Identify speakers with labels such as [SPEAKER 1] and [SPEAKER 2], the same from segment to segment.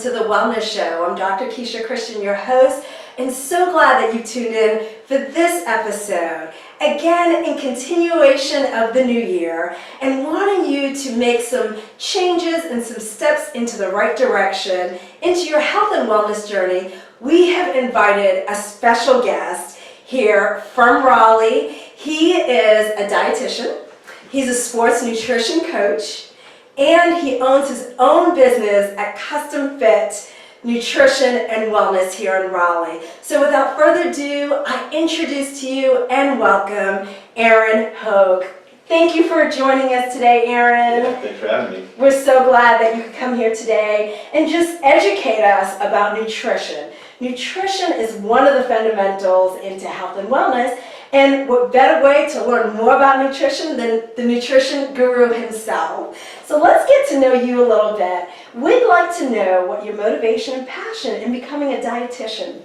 [SPEAKER 1] to the Wellness Show. I'm Dr. Keisha Christian, your host, and so glad that you tuned in for this episode. Again, in continuation of the new year, and wanting you to make some changes and some steps into the right direction into your health and wellness journey, we have invited a special guest here from Raleigh. He is a dietitian, he's a sports nutrition coach, and he owns his own business at Custom Fit Nutrition and Wellness here in Raleigh. So without further ado, I introduce to you and welcome Aaron Hoag. Thank you for joining us today, Aaron.
[SPEAKER 2] Yeah, thanks for having me.
[SPEAKER 1] We're so glad that you could come here today and just educate us about nutrition. Nutrition is one of the fundamentals into health and wellness, and what better way to learn more about nutrition than the nutrition guru himself. So let's get to know you a little bit. We'd like to know what your motivation and passion in becoming a dietitian.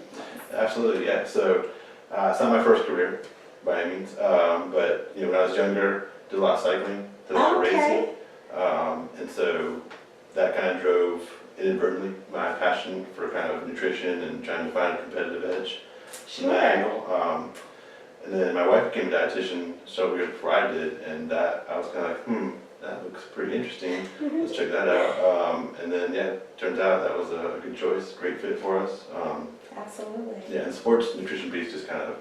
[SPEAKER 2] Absolutely, yeah. So it's not my first career by any means, but when I was younger, did a lot of cycling, did a lot of racing, and so that kind of drove inadvertently my passion for kind of nutrition and trying to find a competitive edge from that angle. And then my wife became a dietitian several years before I did, and that I was kind of like, that looks pretty interesting. Let's check that out. And then, yeah, it turns out that was a good choice, great fit for us.
[SPEAKER 1] Absolutely.
[SPEAKER 2] Yeah, and sports nutrition piece just kind of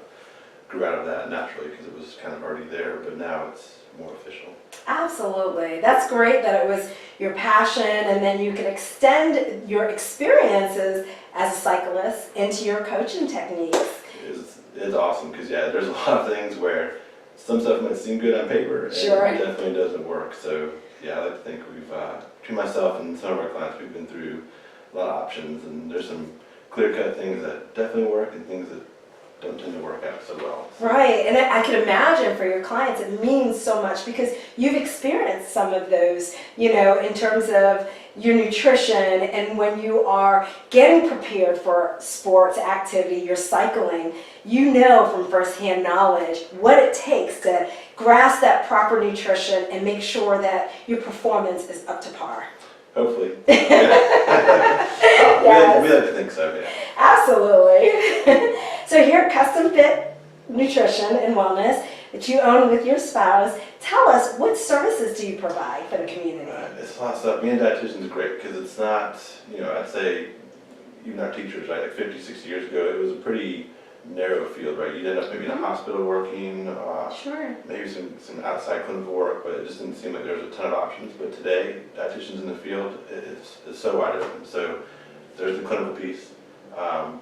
[SPEAKER 2] grew out of that naturally because it was kind of already there, but now it's more official.
[SPEAKER 1] Absolutely. That's great that it was your passion, and then you can extend your experiences as a cyclist into your coaching techniques.
[SPEAKER 2] It's awesome because, yeah, there's a lot of things where some stuff might seem good on paper, and it definitely doesn't work. So, yeah, I like to think we've, between myself and some of our clients, we've been through a lot of options, and there's some clear-cut things that definitely work and things that don't tend to work out so well.
[SPEAKER 1] Right, and I can imagine for your clients it means so much because you've experienced some of those, in terms of your nutrition, and when you are getting prepared for sports activity, you're cycling, you know from firsthand knowledge what it takes to grasp that proper nutrition and make sure that your performance is up to par.
[SPEAKER 2] Hopefully. Yes. We like to think so, yeah.
[SPEAKER 1] Absolutely. So here at Custom Fit Nutrition and Wellness that you own with your spouse, tell us, what services do you provide for the community?
[SPEAKER 2] It's a lot of stuff. Being a dietitian is great because it's not, I'd say, even our teachers, right, like 50, 60 years ago, it was a pretty narrow field, right? You'd end up maybe in a hospital working, maybe some outside clinical work, but it just didn't seem like there was a ton of options. But today, dietitians in the field, it's so wide open. So there's the clinical piece.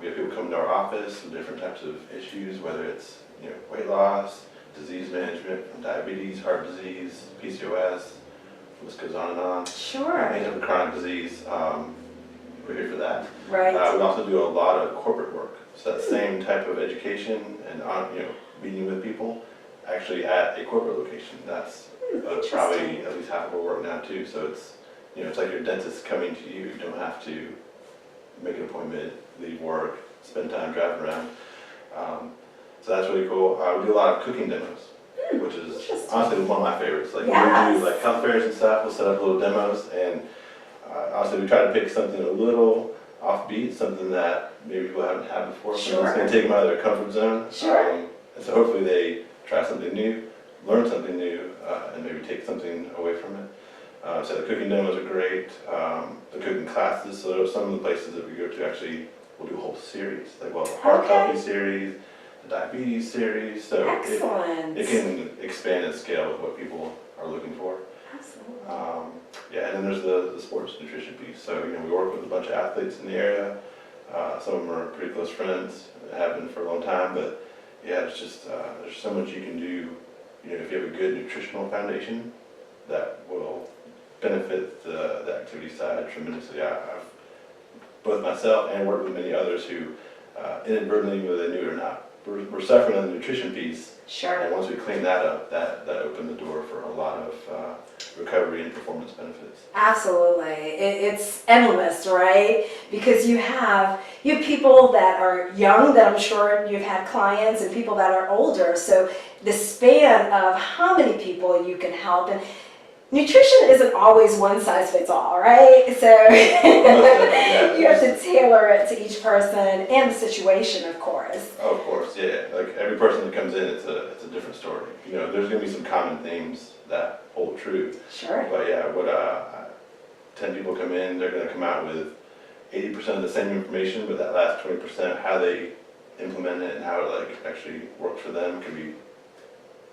[SPEAKER 2] We have people come to our office with different types of issues, whether it's weight loss, disease management, diabetes, heart disease, PCOS, the list goes on and on.
[SPEAKER 1] Sure.
[SPEAKER 2] Any type of chronic disease, we're here for that.
[SPEAKER 1] Right.
[SPEAKER 2] We also do a lot of corporate work. So that same type of education and meeting with people, actually at a corporate location. That's probably at least half of our work now too. So it's it's like your dentist coming to you. You don't have to make an appointment, leave work, spend time driving around. So that's really cool. We do a lot of cooking demos, which is honestly one of my favorites. Like when we do like health fairs and stuff, we'll set up little demos, and honestly we try to pick something a little offbeat, something that maybe people haven't had before. So it's going to take them out of their comfort zone. And so hopefully they try something new, learn something new, and maybe take something away from it. So the cooking demos are great. The cooking classes, so some of the places that we go to actually we'll do a whole series, like a heart healthy series, the diabetes series. So it can expand and scale with what people are looking for.
[SPEAKER 1] Absolutely.
[SPEAKER 2] Yeah, and then there's the sports nutrition piece. So we work with a bunch of athletes in the area. Some of them are pretty close friends, have been for a long time. But yeah, it's just there's so much you can do. If you have a good nutritional foundation, that will benefit the activity side tremendously. I've both myself and worked with many others who inadvertently, whether they knew it or not, we're suffering on the nutrition piece.
[SPEAKER 1] Sure.
[SPEAKER 2] And once we clean that up, that opened the door for a lot of recovery and performance benefits.
[SPEAKER 1] Absolutely. It's endless, right? Because you have people that are young, that I'm sure you've had clients, and people that are older. So the span of how many people you can help, and nutrition isn't always one size fits all, right? So you have to tailor it to each person and the situation, of course.
[SPEAKER 2] Oh, of course, yeah. Like every person that comes in, it's a different story. You know, there's gonna be some common themes that hold true.
[SPEAKER 1] Sure.
[SPEAKER 2] But yeah, 10 people come in, they're gonna come out with 80% of the same information, but that last 20%, how they implement it and how it like actually works for them can be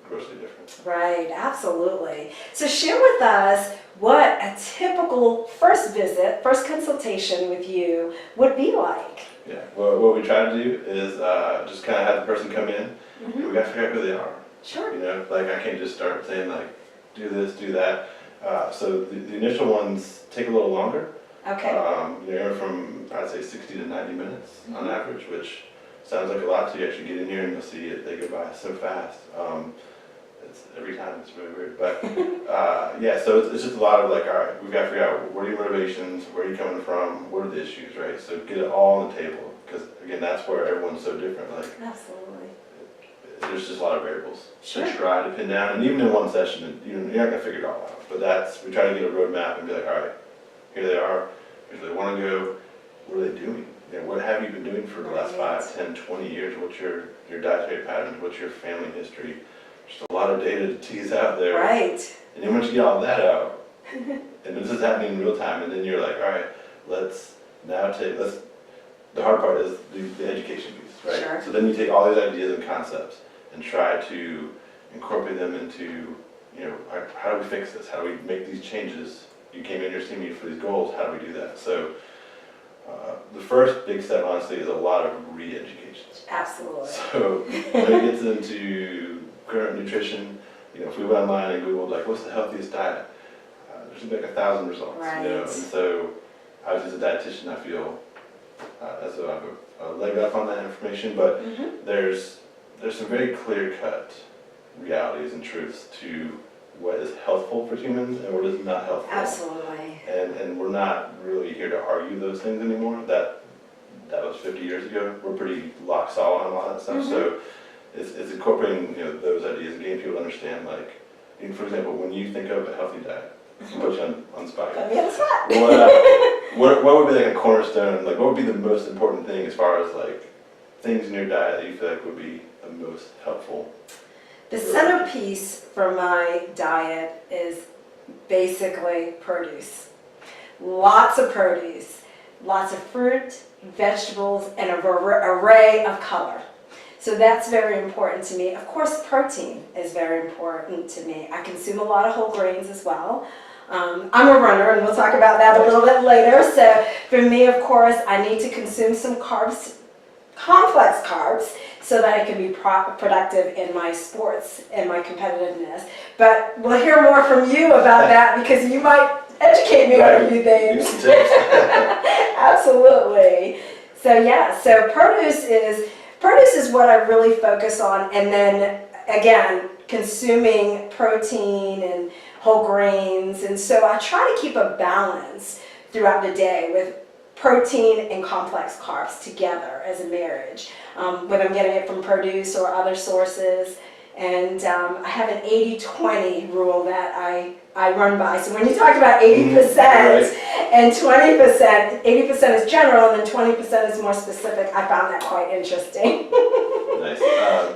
[SPEAKER 2] grossly different.
[SPEAKER 1] Right, absolutely. So share with us what a typical first visit, first consultation with you would be like.
[SPEAKER 2] Yeah, well, what we try to do is just kind of have the person come in, and we gotta figure out who they are.
[SPEAKER 1] Sure.
[SPEAKER 2] You know, like I can't just start saying like, do this, do that. So the initial ones take a little longer.
[SPEAKER 1] Okay.
[SPEAKER 2] You know, from I'd say 60 to 90 minutes on average, which sounds like a lot till you actually get in here and you'll see it. They go by so fast. It's every time it's really weird, but yeah. So it's just a lot of like, all right, we've got to figure out what are your motivations, where are you coming from, what are the issues, right? So get it all on the table because again, that's where everyone's so different. Like,
[SPEAKER 1] Absolutely.
[SPEAKER 2] there's just a lot of variables
[SPEAKER 1] Sure.
[SPEAKER 2] to try to pin down, and even in one session, you're not gonna figure it all out. But we try to get a roadmap and be like, all right, here they are, here's where they want to go, what are they doing? You know, what have you been doing for the last 5, 10, 20 years? What's your dietary patterns? What's your family history? Just a lot of data to tease out there.
[SPEAKER 1] Right.
[SPEAKER 2] And then once you get all that out, and this is happening in real time, and then you're like, all right, the hard part is the education piece, right?
[SPEAKER 1] Sure.
[SPEAKER 2] So then you take all these ideas and concepts and try to incorporate them into, you know, how do we fix this? How do we make these changes? You came in here seeing me for these goals, how do we do that? So the first big step, honestly, is a lot of re-education.
[SPEAKER 1] Absolutely.
[SPEAKER 2] So when it gets into current nutrition, you know, if we went online and Googled, like, what's the healthiest diet? There's like 1,000 results,
[SPEAKER 1] Right.
[SPEAKER 2] you know, and so I was as a dietitian, I feel as though I have a leg up on that information, but there's some very clear-cut realities and truths to what is healthful for humans and what is not healthful.
[SPEAKER 1] Absolutely.
[SPEAKER 2] And we're not really here to argue those things anymore. That was 50 years ago. We're pretty lock solid on a lot of that stuff. So it's incorporating, you know, those ideas and getting people to understand, like, you know, for example, when you think of a healthy diet, I'll put you on the spot.
[SPEAKER 1] Put me on the spot.
[SPEAKER 2] What would be like a cornerstone? Like, what would be the most important thing as far as like things in your diet that you feel like would be the most helpful?
[SPEAKER 1] The centerpiece for my diet is basically produce. Lots of produce, lots of fruit, vegetables, and an array of color. So that's very important to me. Of course, protein is very important to me. I consume a lot of whole grains as well. I'm a runner, and we'll talk about that a little bit later. So for me, of course, I need to consume some carbs, complex carbs, so that I can be productive in my sports and my competitiveness. But we'll hear more from you about that because you might educate me on a few things. Absolutely. So yeah, so produce is what I really focus on, and then again, consuming protein and whole grains, and so I try to keep a balance throughout the day with protein and complex carbs together as a marriage, whether I'm getting it from produce or other sources. And I have an 80-20 rule that I run by. So when you talk about 80% and 20%, 80% is general and then 20% is more specific. I found that quite interesting.
[SPEAKER 2] Nice.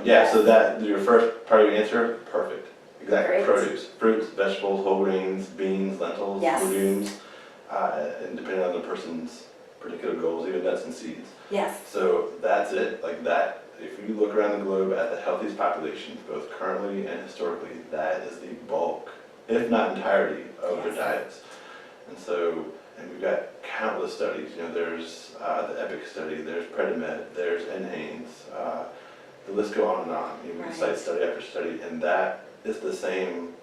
[SPEAKER 2] Yeah, so that your first part of your answer, perfect. Exactly.
[SPEAKER 1] Great.
[SPEAKER 2] Produce, fruits, vegetables, whole grains, beans, lentils,
[SPEAKER 1] Yes.
[SPEAKER 2] legumes, and depending on the person's particular goals, even nuts and seeds.
[SPEAKER 1] Yes.
[SPEAKER 2] So that's it. Like that. If you look around the globe at the healthiest populations, both currently and historically, that is the bulk, if not entirety, of their diets. And so, and we've got countless studies. You know, there's the EPIC study, there's Predimed, there's NHANES, the list go on and on. You know, we cite study after study, and that is the same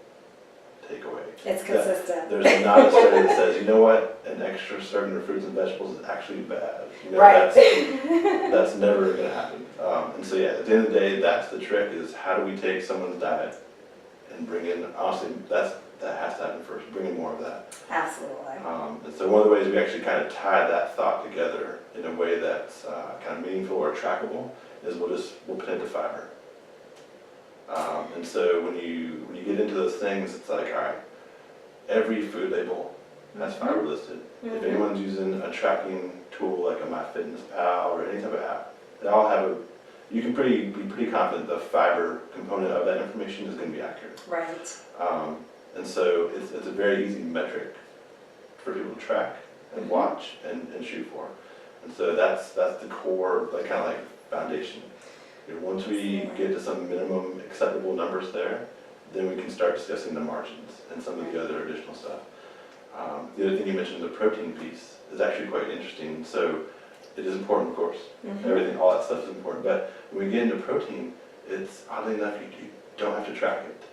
[SPEAKER 2] takeaway.
[SPEAKER 1] It's consistent.
[SPEAKER 2] There's not a study that says, you know what, an extra serving of fruits and vegetables is actually bad. You know,
[SPEAKER 1] Right.
[SPEAKER 2] That's never going to happen. And so yeah, at the end of the day, that's the trick: is how do we take someone's diet and bring in? Honestly, that has to happen first. Bring in more of that.
[SPEAKER 1] Absolutely.
[SPEAKER 2] And so one of the ways we actually kind of tie that thought together in a way that's kind of meaningful or trackable is we'll put it to fiber. And so when you get into those things, it's like, all right, every food label has fiber listed. If anyone's using a tracking tool like a MyFitnessPal or any type of app, they all have you can be pretty confident the fiber component of that information is going to be accurate.
[SPEAKER 1] Right.
[SPEAKER 2] And so it's a very easy metric for people to track and watch and shoot for. And so that's the core, like kind of like foundation. Once we get to some minimum acceptable numbers there, then we can start discussing the margins and some of the other additional stuff. The other thing you mentioned, the protein piece, is actually quite interesting. So it is important, of course. Everything, all that stuff is important. But when we get into protein, it's oddly enough, you don't have to track it.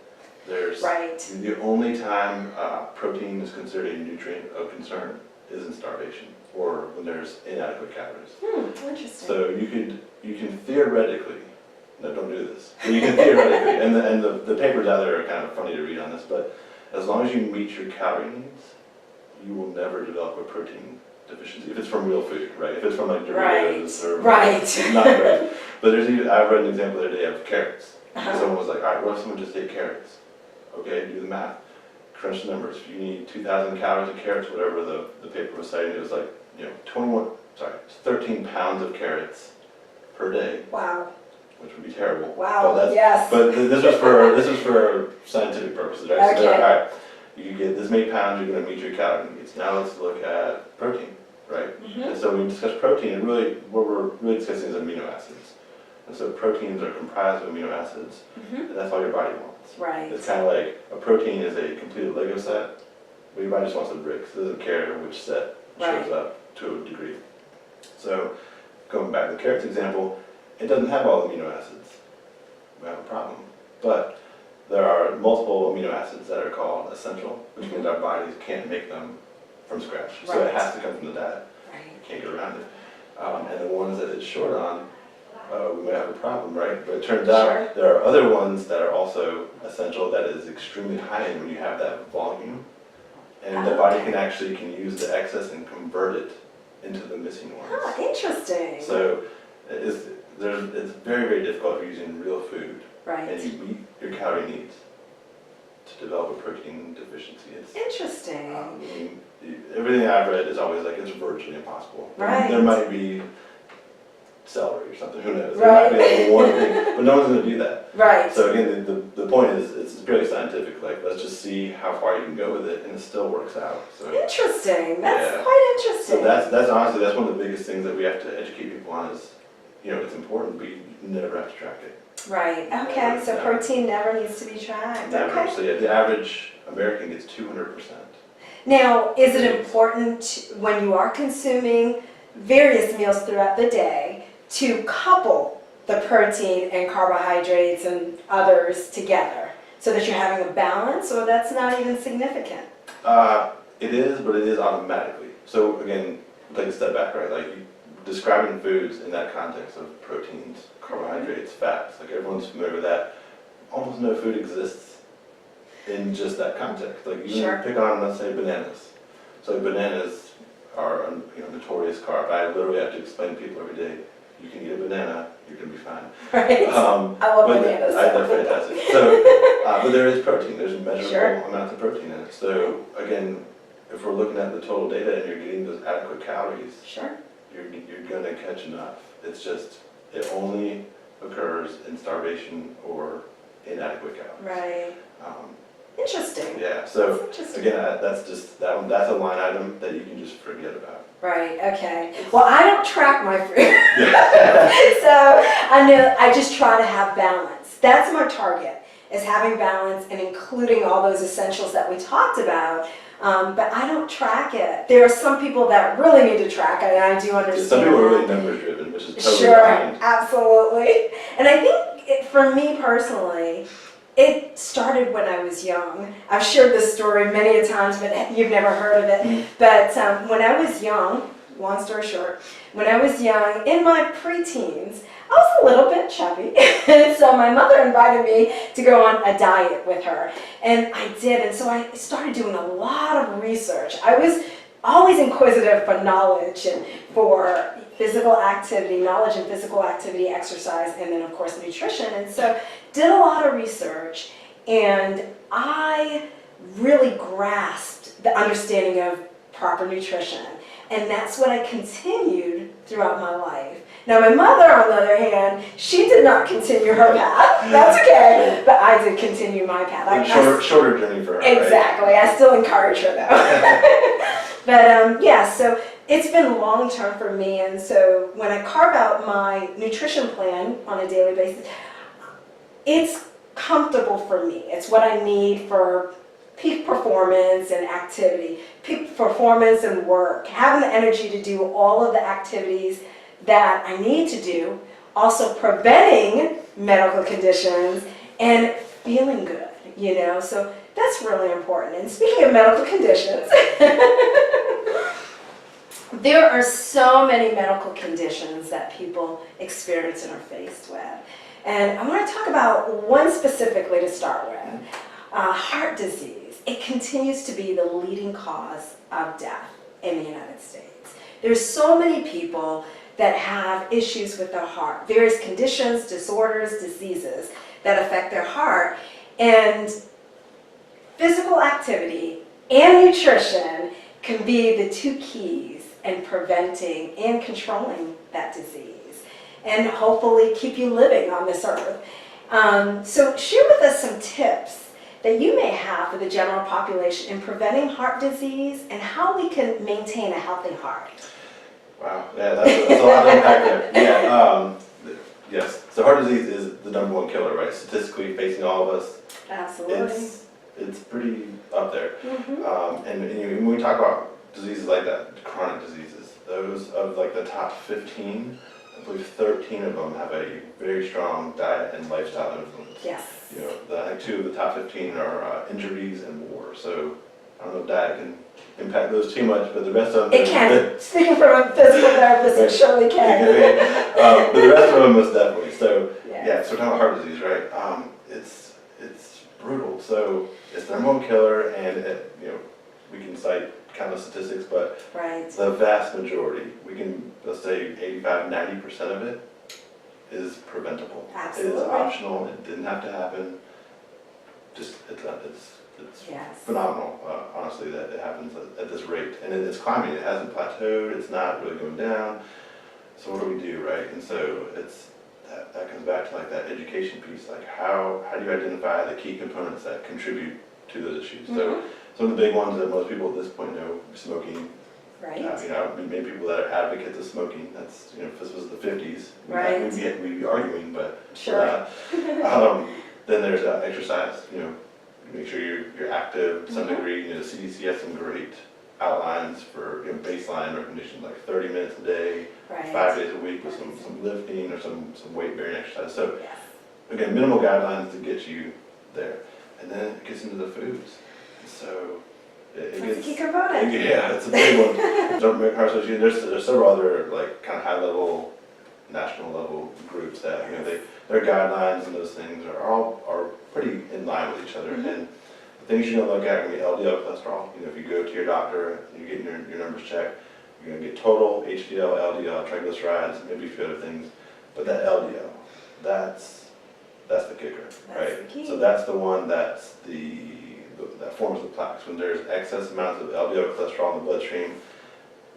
[SPEAKER 2] There's the only time protein is considered a nutrient of concern is in starvation or when there's inadequate calories.
[SPEAKER 1] Interesting.
[SPEAKER 2] So you can theoretically, no, don't do this. But you can theoretically, and the papers out there are kind of funny to read on this, but as long as you meet your calorie needs, you will never develop a protein deficiency if it's from real food, right? If it's from like Doritos or not great. But I read an example the other day of carrots. Someone was like, all right, what if someone just ate carrots? Okay, do the math. Crunch the numbers. If you need 2,000 calories of carrots, whatever the paper was citing, it was like, 13 pounds of carrots per day.
[SPEAKER 1] Wow.
[SPEAKER 2] Which would be terrible.
[SPEAKER 1] Wow.
[SPEAKER 2] But this was for scientific purposes, right?
[SPEAKER 1] Okay.
[SPEAKER 2] So they're like, all right, you get this many pounds, you're going to meet your calorie needs. Now let's look at protein, right? And so when we discuss protein, and really what we're really discussing is amino acids. And so proteins are comprised of amino acids, and that's all your body wants.
[SPEAKER 1] Right.
[SPEAKER 2] It's kind of like a protein is a completed Lego set, but your body just wants the bricks. It doesn't care which set shows up to a degree. So going back to the carrots example, it doesn't have all the amino acids. We have a problem. But there are multiple amino acids that are called essential, which means our bodies can't make them from scratch. So it has to come from the diet. You can't get around it. And the ones that it's short on, we might have a problem, right? But it turns out there are other ones that are also essential that is extremely high in when you have that volume. And the body can use the excess and convert it into the missing ones.
[SPEAKER 1] Oh, interesting.
[SPEAKER 2] So it's very, very difficult if you're using real food and you meet your calorie needs to develop a protein deficiency. It's
[SPEAKER 1] interesting.
[SPEAKER 2] I mean, everything I've read is always like it's virtually impossible.
[SPEAKER 1] Right.
[SPEAKER 2] There might be celery or something, who knows? There might be like one thing, but no one's going to do that.
[SPEAKER 1] Right.
[SPEAKER 2] So again, the point is it's purely scientific. Like, let's just see how far you can go with it, and it still works out. So
[SPEAKER 1] interesting. That's quite interesting.
[SPEAKER 2] So that's honestly one of the biggest things that we have to educate people on is, it's important, but you never have to track it.
[SPEAKER 1] Right. Okay. So protein never needs to be tracked.
[SPEAKER 2] Never.
[SPEAKER 1] Okay.
[SPEAKER 2] So the average American gets 200%.
[SPEAKER 1] Now, is it important when you are consuming various meals throughout the day to couple the protein and carbohydrates and others together so that you're having a balance, or that's not even significant?
[SPEAKER 2] It is, but it is automatically. So again, take a step back, right? Like describing foods in that context of proteins, carbohydrates, fats, like everyone's familiar with that. Almost no food exists in just that context. Like you pick on, let's say, bananas. So bananas are notorious carb. I literally have to explain to people every day, you can eat a banana, you're going to be fine.
[SPEAKER 1] Right. I love bananas.
[SPEAKER 2] They're fantastic. So, but there is protein. There's measurable amounts of protein in it. So again, if we're looking at the total data and you're getting those adequate calories, you're going to catch enough. It's just, it only occurs in starvation or inadequate calories.
[SPEAKER 1] Right. Interesting.
[SPEAKER 2] Yeah, so again, that's just, that's a line item that you can just forget about.
[SPEAKER 1] Right, okay. Well, I don't track my food. So I know I just try to have balance. That's my target, is having balance and including all those essentials that we talked about. But I don't track it. There are some people that really need to track it, and I do understand.
[SPEAKER 2] Some people are really number driven, which is totally fine.
[SPEAKER 1] Absolutely. And I think for me personally, it started when I was young. I've shared this story many a times, but you've never heard of it. But when I was young, long story short, when I was young, in my preteens, I was a little bit chubby. And so my mother invited me to go on a diet with her. And I did. And so I started doing a lot of research. I was always inquisitive for knowledge and for physical activity, knowledge and physical activity, exercise, and then of course nutrition. And so did a lot of research, and I really grasped the understanding of proper nutrition. And that's what I continued throughout my life. Now my mother, on the other hand, she did not continue her path. That's okay, but I did continue my path.
[SPEAKER 2] Shorter journey for her.
[SPEAKER 1] Exactly.
[SPEAKER 2] Right?
[SPEAKER 1] I still encourage her though. But yeah, so it's been long term for me, and so when I carve out my nutrition plan on a daily basis, it's comfortable for me. It's what I need for peak performance and activity, peak performance and work, having the energy to do all of the activities that I need to do, also preventing medical conditions and feeling good, you know, so that's really important. And speaking of medical conditions, there are so many medical conditions that people experience and are faced with. And I want to talk about one specifically to start with, heart disease. It continues to be the leading cause of death in the United States. There's so many people that have issues with their heart, various conditions, disorders, diseases that affect their heart. And physical activity and nutrition can be the two keys in preventing and controlling that disease, and hopefully keep you living on this earth. So share with us some tips that you may have for the general population in preventing heart disease and how we can maintain a healthy heart.
[SPEAKER 2] Wow, yeah, that's a lot to unpack there. Yeah, yes, so heart disease is the #1 killer, right? Statistically facing all of us.
[SPEAKER 1] Absolutely.
[SPEAKER 2] It's pretty up there.
[SPEAKER 1] Mm-hmm.
[SPEAKER 2] And when we talk about diseases like that, chronic diseases, those of like the top 15, I believe 13 of them have a very strong diet and lifestyle influence.
[SPEAKER 1] Yes.
[SPEAKER 2] You know, I think 2 of the top 15 are injuries and war. So I don't know if diet can impact those too much, but the rest of them...
[SPEAKER 1] It can. Speaking from a physical therapist, it surely can.
[SPEAKER 2] But the rest of them most definitely. So
[SPEAKER 1] Yeah.
[SPEAKER 2] yeah, so we're talking about heart disease, right? It's brutal. So it's the #1 killer, and you know, we can cite countless statistics, but
[SPEAKER 1] Right.
[SPEAKER 2] the vast majority, we can, let's say 85-90% of it is preventable.
[SPEAKER 1] Absolutely.
[SPEAKER 2] It is optional. It didn't have to happen. Just it's
[SPEAKER 1] Yes.
[SPEAKER 2] phenomenal, honestly, that it happens at this rate, and it's climbing. It hasn't plateaued. It's not really going down. So what do we do, right? And so it's that comes back to like that education piece, like how do you identify the key components that contribute to those issues?
[SPEAKER 1] Mm-hmm.
[SPEAKER 2] So some of the big ones that most people at this point know: smoking.
[SPEAKER 1] Right.
[SPEAKER 2] You know, many people that are advocates of smoking. That's, you know, if this was the 50s,
[SPEAKER 1] Right.
[SPEAKER 2] we'd be arguing, but
[SPEAKER 1] Sure.
[SPEAKER 2] then there's exercise. You know, make sure you're active to some
[SPEAKER 1] Mhm.
[SPEAKER 2] degree. You know, the CDC has some great outlines for, you know, baseline recommendations, like 30 minutes a day,
[SPEAKER 1] Right.
[SPEAKER 2] 5 days a week with some lifting or some weight bearing exercise. So
[SPEAKER 1] Yes.
[SPEAKER 2] again, minimal guidelines to get you there, and then it gets into the foods. So it
[SPEAKER 1] That's a
[SPEAKER 2] gets
[SPEAKER 1] key component.
[SPEAKER 2] yeah, it's a big one. Don't make heart association. There's several other like kind of high level, national level groups that, you know, their guidelines and those things are pretty in line with each other.
[SPEAKER 1] Mhm.
[SPEAKER 2] And the things you're gonna look at are gonna be LDL cholesterol. You know, if you go to your doctor, you're getting your numbers checked, you're gonna get total HDL, LDL, triglycerides, maybe a few other things. But that LDL, that's the kicker,
[SPEAKER 1] That's
[SPEAKER 2] right?
[SPEAKER 1] the key.
[SPEAKER 2] So that's the one that forms the plaques. When there's excess amounts of LDL cholesterol in the bloodstream,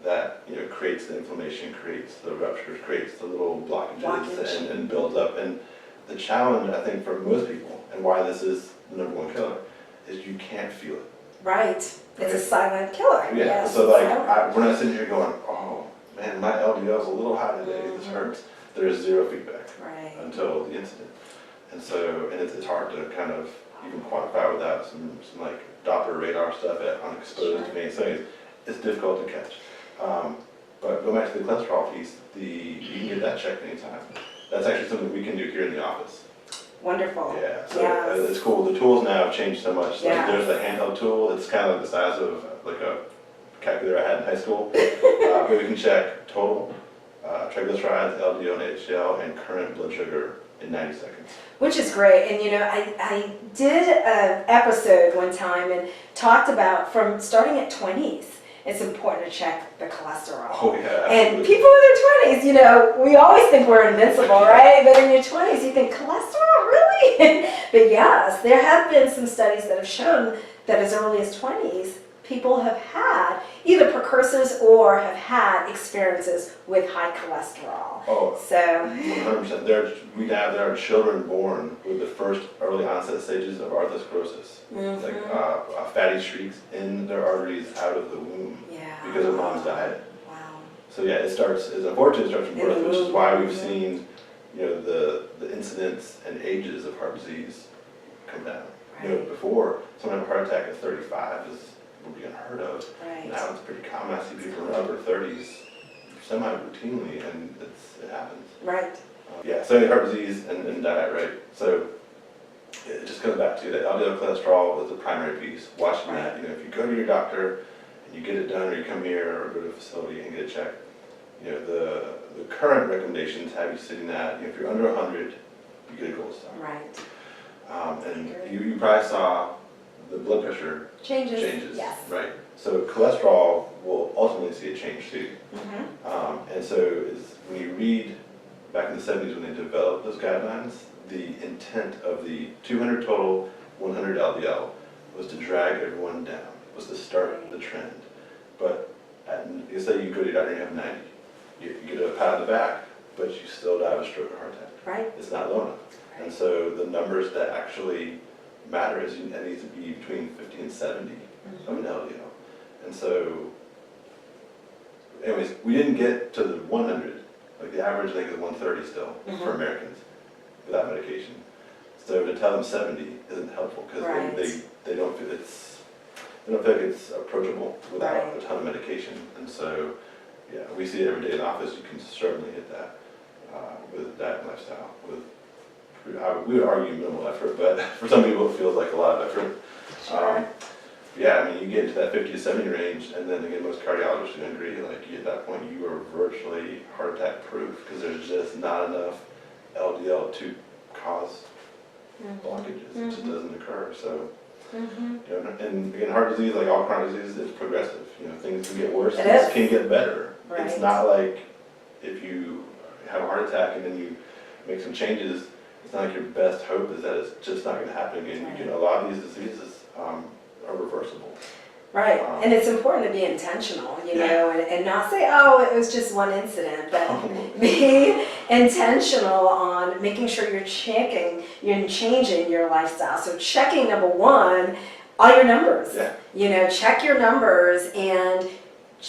[SPEAKER 2] that, you know, creates the inflammation, creates the ruptures, creates the little blockages and builds up. And the challenge, I think, for most people, and why this is the #1 killer, is you can't feel it.
[SPEAKER 1] Right. It's
[SPEAKER 2] Right.
[SPEAKER 1] a silent killer.
[SPEAKER 2] Yeah.
[SPEAKER 1] Yes,
[SPEAKER 2] So like,
[SPEAKER 1] silent.
[SPEAKER 2] we're not sitting here going, oh man, my LDL is a little high today. This
[SPEAKER 1] Mhm.
[SPEAKER 2] hurts. There is zero feedback
[SPEAKER 1] Right.
[SPEAKER 2] until the incident. And so, and it's hard to kind of even quantify without some like Doppler radar stuff at unexposed
[SPEAKER 1] Sure.
[SPEAKER 2] veins. So it's difficult to catch. But go back to the cholesterol piece, you can get that checked anytime. That's actually something we can do here in the office.
[SPEAKER 1] Wonderful.
[SPEAKER 2] Yeah, so
[SPEAKER 1] Yes.
[SPEAKER 2] it's cool. The tools now have changed so much. Like
[SPEAKER 1] Yeah.
[SPEAKER 2] there's a handheld tool. It's kind of like the size of like a calculator I had in high school. But we can check total triglycerides, LDL and HDL, and current blood sugar in 90 seconds.
[SPEAKER 1] Which is great. And you know, I did an episode one time and talked about from starting at 20s, it's important to check the cholesterol.
[SPEAKER 2] Oh yeah,
[SPEAKER 1] And
[SPEAKER 2] absolutely.
[SPEAKER 1] people in their 20s, you know, we always think we're invincible, right? But in your 20s, you think, cholesterol, really? But yes, there have been some studies that have shown that as early as 20s, people have had either precursors or have had experiences with high cholesterol.
[SPEAKER 2] Oh,
[SPEAKER 1] So,
[SPEAKER 2] 100%. There are children born with the first early onset stages of arthrosclerosis, like fatty streaks in their arteries out of the womb
[SPEAKER 1] yeah.
[SPEAKER 2] because of mom's diet.
[SPEAKER 1] Wow.
[SPEAKER 2] So yeah, it's unfortunate it starts from birth, which is why we've seen, the incidence and ages of heart disease come down.
[SPEAKER 1] Right.
[SPEAKER 2] Before, someone had a heart attack at 35 would be unheard of.
[SPEAKER 1] Right.
[SPEAKER 2] Now it's pretty common. I see people in their upper 30s semi-routinely, and it happens.
[SPEAKER 1] Right.
[SPEAKER 2] Yeah, so heart disease and diet, right? So it just comes back to that LDL cholesterol was the primary piece. Watching that, if you go to your doctor and you get it done, or you come here or go to a facility and get it checked, the current recommendations have you sitting at, if you're under 100, you get a gold star.
[SPEAKER 1] Right.
[SPEAKER 2] And you probably saw the blood pressure
[SPEAKER 1] Changes. Yes.
[SPEAKER 2] right? So cholesterol will ultimately see a change too. And so when you read back in the 70s when they developed those guidelines, the intent of the 200 total, 100 LDL was to drag everyone down, was to start the trend. But you say you go to your doctor and you have 90, you get a pat on the back, but you still die of a stroke or heart attack.
[SPEAKER 1] Right.
[SPEAKER 2] It's not low enough.
[SPEAKER 1] Right.
[SPEAKER 2] And so the numbers that actually matter is it needs to be between 50 and 70 of an LDL. And so, anyways, we didn't get to the 100. Like the average, I think, is 130 still for Americans without medication. So to tell them 70 isn't helpful because they don't feel like it's approachable without a ton of medication. And so, yeah, we see it every day in the office. You can certainly hit that with diet and lifestyle. We would argue minimal effort, but for some people it feels like a lot of effort.
[SPEAKER 1] Sure.
[SPEAKER 2] Yeah, I mean, you get into that 50 to 70 range, and then again, most cardiologists would agree, like at that point you are virtually heart attack proof because there's just not enough LDL to cause blockages. It just doesn't occur. So, and again, heart disease, like all chronic disease, is progressive. Things can get worse, things can get better.
[SPEAKER 1] Right.
[SPEAKER 2] It's not like if you have a heart attack and then you make some changes, it's not like your best hope is that it's just not going to happen again.
[SPEAKER 1] Right.
[SPEAKER 2] A lot of these diseases are reversible.
[SPEAKER 1] Right, and it's important to be intentional, and not say, oh, it was just one incident, but be intentional on making sure you're changing your lifestyle. So checking, number one, all your numbers.
[SPEAKER 2] Yeah.
[SPEAKER 1] Check your numbers and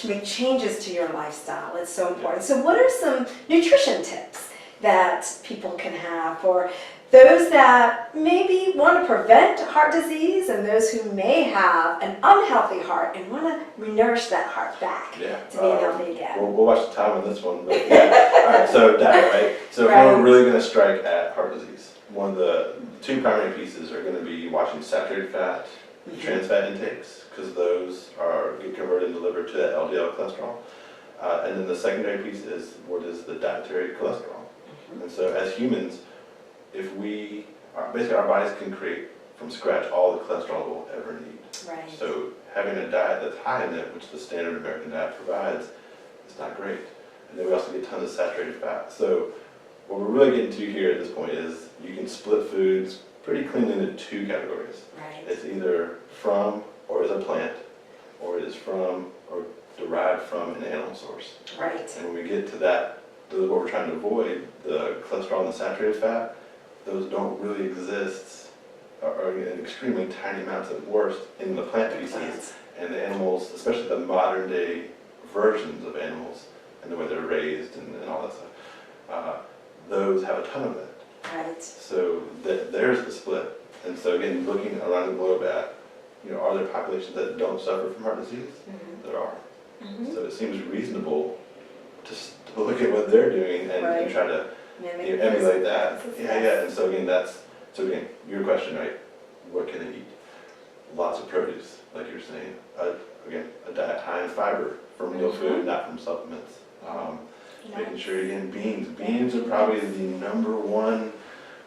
[SPEAKER 1] make changes to your lifestyle. It's so important. So what are some nutrition tips that people can have for those that maybe want to prevent heart disease and those who may have an unhealthy heart and want to nourish that heart back to being healthy again?
[SPEAKER 2] We'll watch the time on this one. But all right, so diet, right? So if we're really going to strike at heart disease, one of the two primary pieces are going to be watching saturated fat, trans fat intakes, because those get converted and delivered to that LDL cholesterol. And then the secondary piece is what is the dietary cholesterol. And so as humans, basically our bodies can create from scratch all the cholesterol we'll ever need.
[SPEAKER 1] Right.
[SPEAKER 2] So having a diet that's high in it, which the standard American diet provides, is not great. And then we also get tons of saturated fat. So what we're really getting to here at this point is you can split foods pretty cleanly into two categories.
[SPEAKER 1] Right.
[SPEAKER 2] It's either from or is a plant, or it is from or derived from an animal source.
[SPEAKER 1] Right.
[SPEAKER 2] And when we get to that, what we're trying to avoid, the cholesterol and the saturated fat, those don't really exist, or in extremely tiny amounts at worst, in the plant pieces. And the animals, especially the modern day versions of animals, and the way they're raised and all that stuff, those have a ton of that.
[SPEAKER 1] Right.
[SPEAKER 2] So there's the split. And so again, looking around the globe at, are there populations that don't suffer from heart disease? There are. So it seems reasonable to look at what they're doing and try to emulate that. Yeah. And so again, your question, right? What can they eat? Lots of produce, like you're saying. Again, a diet high in fiber from real food, not from supplements. Making sure you're getting beans. Beans are probably the number one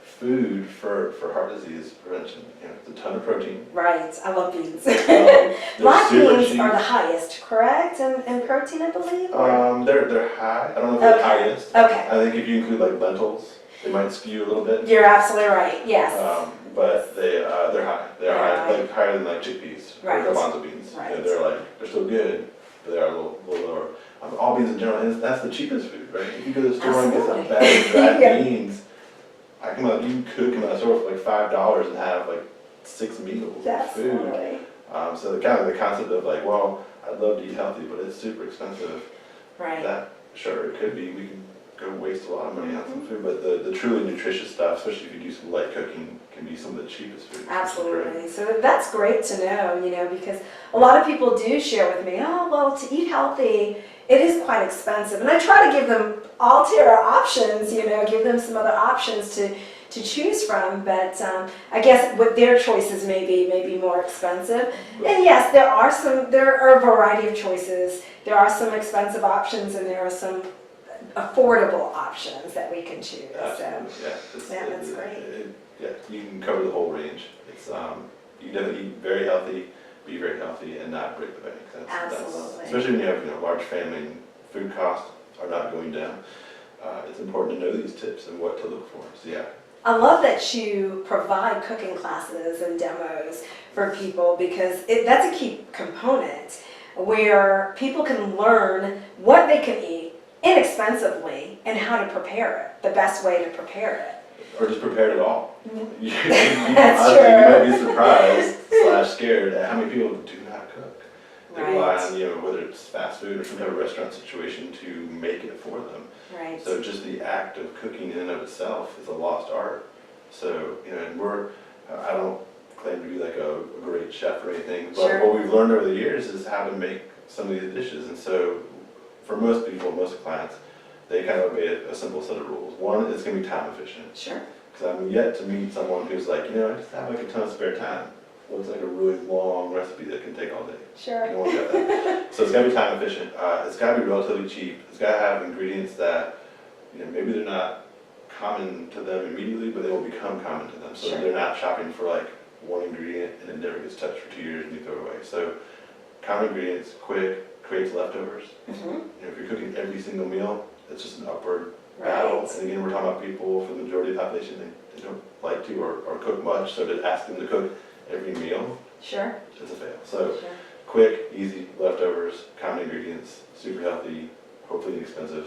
[SPEAKER 2] food for heart disease prevention. It's a ton of protein.
[SPEAKER 1] Right, I love beans. Black beans
[SPEAKER 2] cheap.
[SPEAKER 1] are the highest, correct? In protein, I believe?
[SPEAKER 2] They're high. I don't know if they're the highest.
[SPEAKER 1] Okay.
[SPEAKER 2] I think if you include like lentils, they might skew a little bit.
[SPEAKER 1] You're absolutely right, yes.
[SPEAKER 2] but they're high. They're high, like higher than like chickpeas
[SPEAKER 1] Right.
[SPEAKER 2] or garbanzo beans.
[SPEAKER 1] Right.
[SPEAKER 2] You know, they're still good, but they are a little lower. All beans in general, and that's the cheapest food, right? If you go to the store and get some bag of dried
[SPEAKER 1] Yeah.
[SPEAKER 2] beans, you could come out of the store for like $5 and have like 6 meals of food.
[SPEAKER 1] Absolutely.
[SPEAKER 2] So the concept of like, well, I'd love to eat healthy, but it's super expensive.
[SPEAKER 1] Right.
[SPEAKER 2] That, sure, it could be. We can go waste a lot of money on some food, but the truly nutritious stuff, especially if you do some light cooking, can be some of the cheapest food.
[SPEAKER 1] Absolutely. So that's great to know, because a lot of people do share with me, oh, well, to eat healthy, it is quite expensive. And I try to give them alternative options, give them some other options to choose from, but I guess what their choices may be more expensive. And yes, there are a variety of choices. There are some expensive options and there are some affordable options that we can choose.
[SPEAKER 2] Absolutely,
[SPEAKER 1] So, yeah, that's great.
[SPEAKER 2] Yeah, you can cover the whole range. It's you definitely eat very healthy, be very healthy, and not break the bank.
[SPEAKER 1] Absolutely.
[SPEAKER 2] Especially when you have a large family and food costs are not going down. It's important to know these tips and what to look for. So yeah.
[SPEAKER 1] I love that you provide cooking classes and demos for people because that's a key component where people can learn what they can eat inexpensively and how to prepare it, the best way to prepare it.
[SPEAKER 2] Or just prepare it all.
[SPEAKER 1] That's
[SPEAKER 2] Honestly,
[SPEAKER 1] true.
[SPEAKER 2] you might be surprised / scared at how many people do not cook. They rely
[SPEAKER 1] Right.
[SPEAKER 2] on, whether it's fast food or some kind of restaurant situation to make it for them.
[SPEAKER 1] Right.
[SPEAKER 2] So just the act of cooking in and of itself is a lost art. So, and I don't claim to be like a great chef or anything, but
[SPEAKER 1] Sure.
[SPEAKER 2] what we've learned over the years is how to make some of these dishes. And so for most people, most clients, they kind of obey a simple set of rules. One, it's going to be time efficient.
[SPEAKER 1] Sure.
[SPEAKER 2] Because I'm yet to meet someone who's like, I just have like a ton of spare time. Well, it's like a really long recipe that can take all day.
[SPEAKER 1] Sure.
[SPEAKER 2] You don't want to get that. So it's got to be time efficient. It's got to be relatively cheap. It's got to have ingredients that, maybe they're not common to them immediately, but they will become common to them. So
[SPEAKER 1] Sure.
[SPEAKER 2] they're not shopping for like one ingredient and it never gets touched for 2 years and you throw it away. So common ingredients, quick, creates leftovers.
[SPEAKER 1] Mm-hmm.
[SPEAKER 2] If you're cooking every single meal, it's just an upward battle.
[SPEAKER 1] Right.
[SPEAKER 2] And again, we're talking about people, for the majority of the population, they don't like to or cook much, so to ask them to cook every meal,
[SPEAKER 1] Sure.
[SPEAKER 2] it's a fail. So
[SPEAKER 1] Sure.
[SPEAKER 2] quick, easy, leftovers, common ingredients, super healthy, hopefully inexpensive.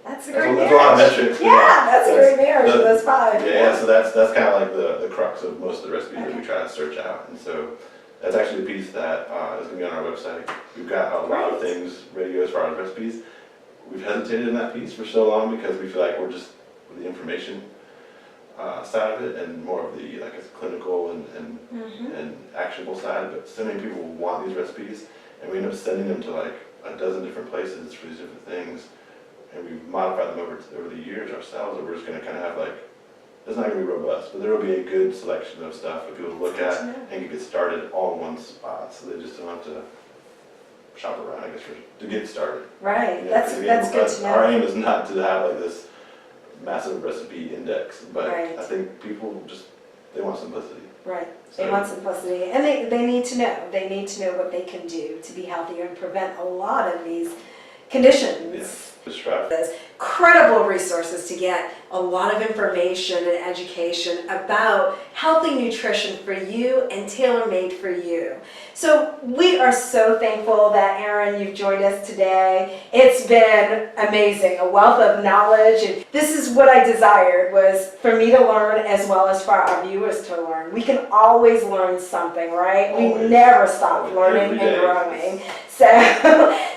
[SPEAKER 1] That's a
[SPEAKER 2] That's
[SPEAKER 1] great
[SPEAKER 2] a lot of
[SPEAKER 1] marriage.
[SPEAKER 2] metrics.
[SPEAKER 1] Yeah, that's a great marriage of those five.
[SPEAKER 2] Yeah, so that's kind of like the crux of most of the recipes that we try to search out. And so that's actually a piece that is going to be on our website. We've got a lot of
[SPEAKER 1] Great.
[SPEAKER 2] things ready to go as far as recipes. We've hesitated in that piece for so long because we feel like we're just with the information side of it and more of the clinical and actionable side. But so many people want these recipes, and we end up sending them to like a dozen different places for these different things. And we've modified them over the years ourselves, and we're just going to kind of have it's not going to be robust, but there will be a good selection of stuff for people to look at and get started all in one spot, so they just don't have to shop around, I guess, to get started.
[SPEAKER 1] Right.
[SPEAKER 2] 'Cause again,
[SPEAKER 1] That's good to know.
[SPEAKER 2] Our aim is not to have this massive recipe index, but
[SPEAKER 1] Right.
[SPEAKER 2] I think people they want simplicity.
[SPEAKER 1] Right. They
[SPEAKER 2] So-
[SPEAKER 1] want simplicity, and they need to know. They need to know what they can do to be healthier and prevent a lot of these conditions.
[SPEAKER 2] Yeah. Just try.
[SPEAKER 1] There's incredible resources to get a lot of information and education about healthy nutrition for you and tailor-made for you. So we are so thankful that Erin, you've joined us today. It's been amazing, a wealth of knowledge. And this is what I desired, was for me to learn as well as for our viewers to learn. We can always learn something, right? We
[SPEAKER 2] Always.
[SPEAKER 1] never stop
[SPEAKER 2] Always.
[SPEAKER 1] learning
[SPEAKER 2] Every
[SPEAKER 1] and
[SPEAKER 2] day.
[SPEAKER 1] growing.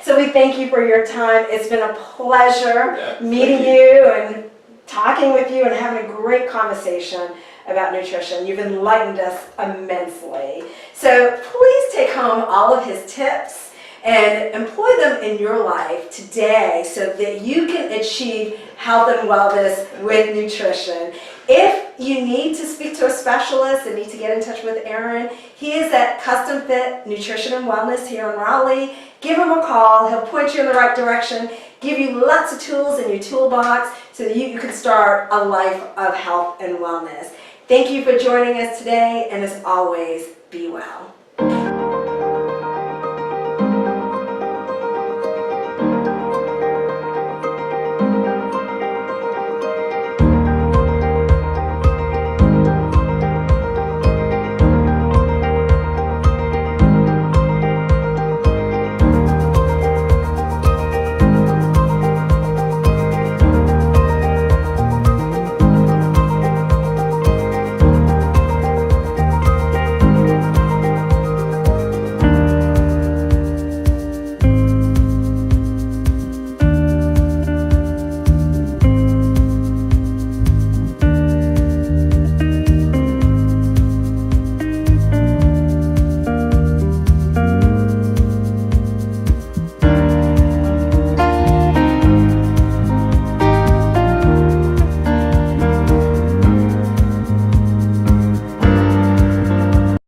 [SPEAKER 1] So we thank you for your time. It's been a pleasure
[SPEAKER 2] Yeah,
[SPEAKER 1] meeting
[SPEAKER 2] thank
[SPEAKER 1] you and talking with you and having a great conversation about nutrition. You've enlightened us immensely. So please take home all of his tips and employ them in your life today so that you can achieve health and wellness with nutrition. If you need to speak to a specialist and need to get in touch with Erin, he is at Custom Fit Nutrition and Wellness here in Raleigh. Give him a call. He'll point you in the right direction, give you lots of tools in your toolbox so that you can start a life of health and wellness. Thank you for joining us today, and as always, be well.